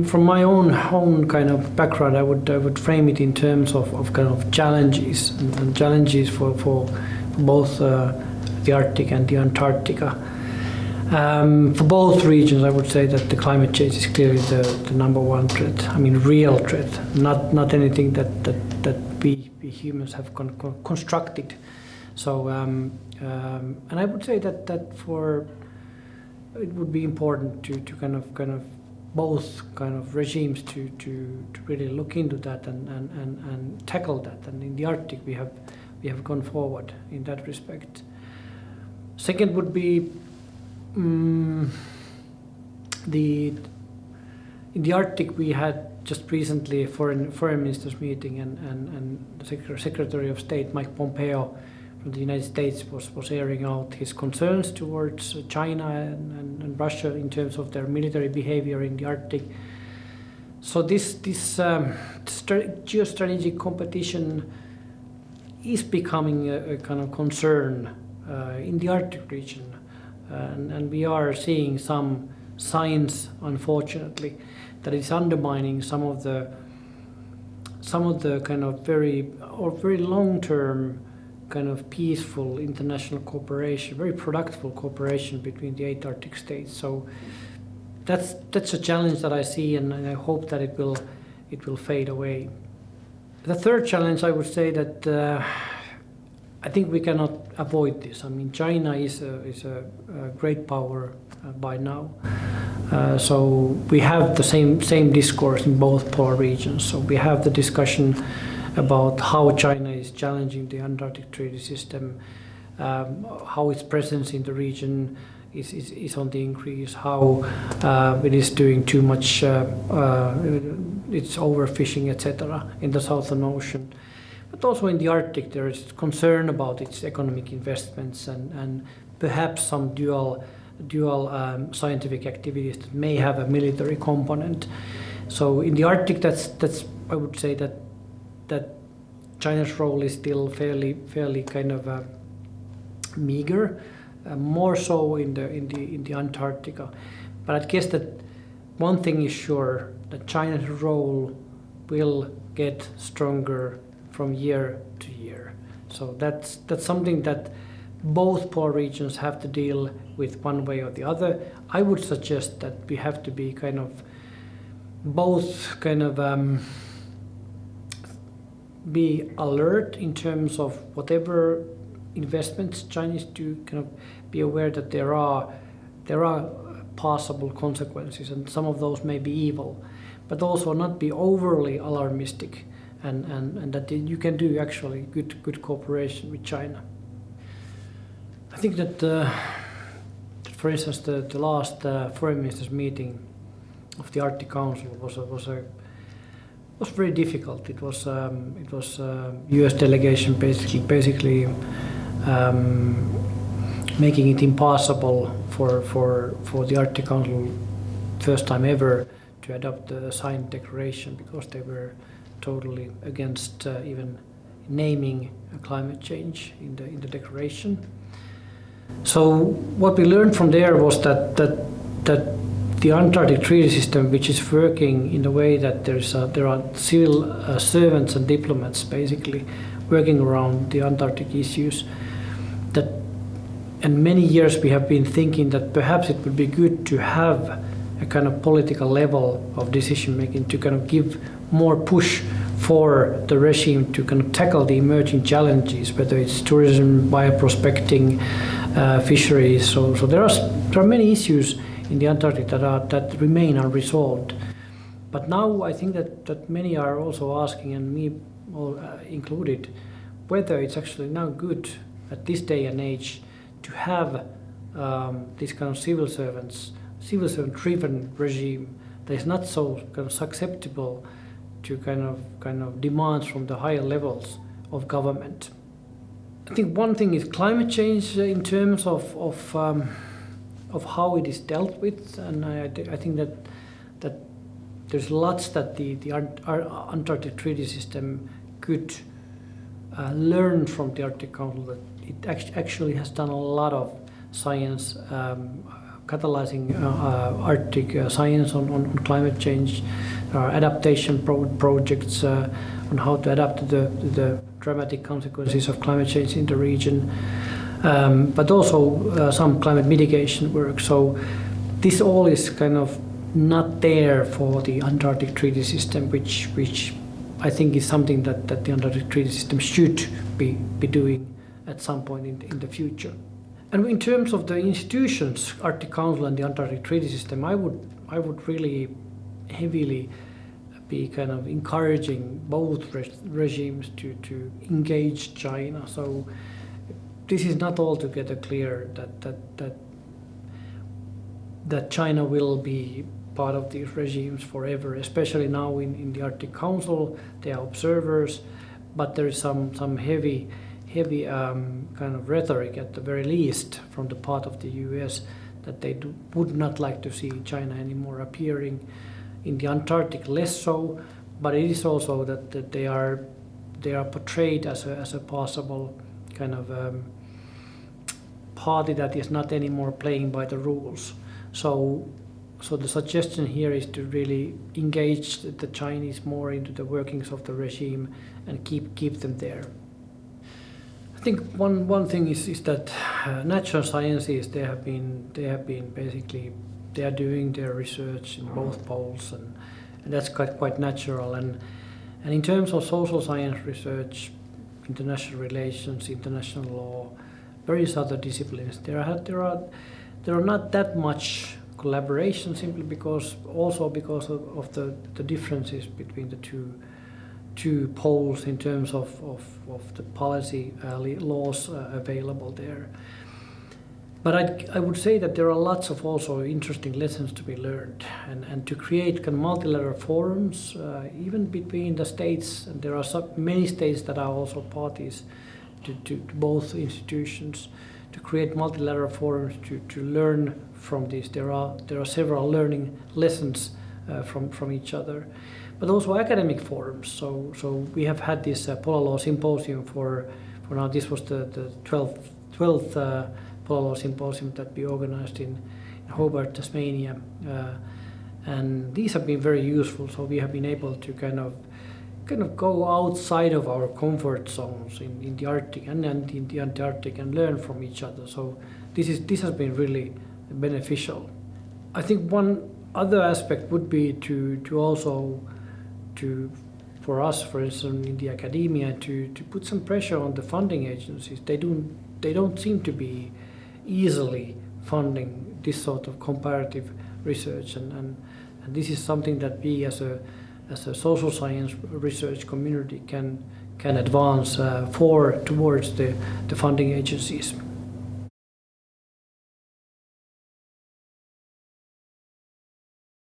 from my own kind of background, I would frame it in terms of kind of challenges and challenges for both the Arctic and the Antarctica. For both regions, I would say that the climate change is clearly the number one threat. I mean, real threat, not anything that we humans have constructed. So, and I would say that it would be important to kind of both kind of regimes to really look into that and tackle that. And in the Arctic, we have gone forward in that respect. Second would be in the Arctic, we had just recently a foreign ministers meeting, and the Secretary of State Mike Pompeo from the United States was airing out his concerns towards China and Russia in terms of their military behavior in the Arctic. So this geostrategic competition is becoming a kind of concern in the Arctic region, and we are seeing some signs, unfortunately, that it's undermining some of the kind of very long-term kind of peaceful international cooperation, very productive cooperation between the 8 Arctic states. So that's a challenge that I see, and I hope that it will fade away. The third challenge, I would say that I think we cannot avoid this. I mean, China is a great power by now. So we have the same discourse in both polar regions. So we have the discussion about how China is challenging the Antarctic Treaty System, how its presence in the region is on the increase, how it is doing too much, it's overfishing, etc. in the Southern Ocean. But also in the Arctic, there is concern about its economic investments and perhaps some dual scientific activities that may have a military component. So in the Arctic, that's I would say that China's role is still fairly kind of meager, more so in the Antarctica. But I guess that one thing is sure, that China's role will get stronger from year to year. So that's something that both polar regions have to deal with one way or the other. I would suggest that we have to be kind of both kind of be alert in terms of whatever investments Chinese do, kind of be aware that there are possible consequences, and some of those may be evil, but also not be overly alarmistic, and that you can do actually good cooperation with China. I think that, for instance, the last foreign ministers meeting of the Arctic Council was very difficult. It was U.S. delegation basically making it impossible for the Arctic Council, first time ever, to adopt the signed declaration, because they were totally against even naming climate change in the declaration. So what we learned from there was that the Antarctic Treaty System, which is working in a way that there are civil servants and diplomats basically working around the Antarctic issues, and many years we have been thinking that perhaps it would be good to have a kind of political level of decision making to kind of give more push for the regime to kind of tackle the emerging challenges, whether it's tourism, bioprospecting, fisheries. So there are many issues in the Antarctic that remain unresolved. But now I think that many are also asking, and me included, whether it's actually now good at this day and age to have this kind of civil servant-driven regime that is not so kind of susceptible to kind of demands from the higher levels of government. I think one thing is climate change in terms of how it is dealt with, and I think that there's lots that the Antarctic Treaty System could learn from the Arctic Council. That it actually has done a lot of science catalyzing Arctic science on climate change. There are adaptation projects on how to adapt to the dramatic consequences of climate change in the region, but also some climate mitigation work. So this all is kind of not there for the Antarctic Treaty System, which I think is something that the Antarctic Treaty System should be doing at some point in the future. And in terms of the institutions, Arctic Council and the Antarctic Treaty System, I would really heavily be kind of encouraging both regimes to engage China. So this is not altogether clear that China will be part of these regimes forever, especially now in the Arctic Council. They are observers, but there is some heavy kind of rhetoric at the very least from the part of the US that they would not like to see China anymore appearing in the Antarctic, less so, but it is also that they are portrayed as a possible kind of party that is not anymore playing by the rules. So the suggestion here is to really engage the Chinese more into the workings of the regime and keep them there. I think one thing is that natural sciences, they have been basically, they are doing their research in both poles, and that's quite natural. And in terms of social science research, international relations, international law, various other disciplines, there are not that much collaboration, simply because of the differences between the two poles in terms of the policy laws available there. But I would say that there are lots of also interesting lessons to be learned, and to create kind of multilateral forums, even between the states. And there are many states that are also parties to both institutions, to create multilateral forums to learn from this. There are several learning lessons from each other, but also academic forums. So we have had this Polar Law Symposium for now. This was the 12th Polar Law Symposium that we organized in Hobart, Tasmania, and these have been very useful. So we have been able to kind of go outside of our comfort zones in the Arctic and in the Antarctic and learn from each other. So this has been really beneficial. I think one other aspect would be to also for us, for instance, in the academia, to put some pressure on the funding agencies. They don't seem to be easily funding this sort of comparative research, and this is something that we as a social science research community can advance towards the funding agencies.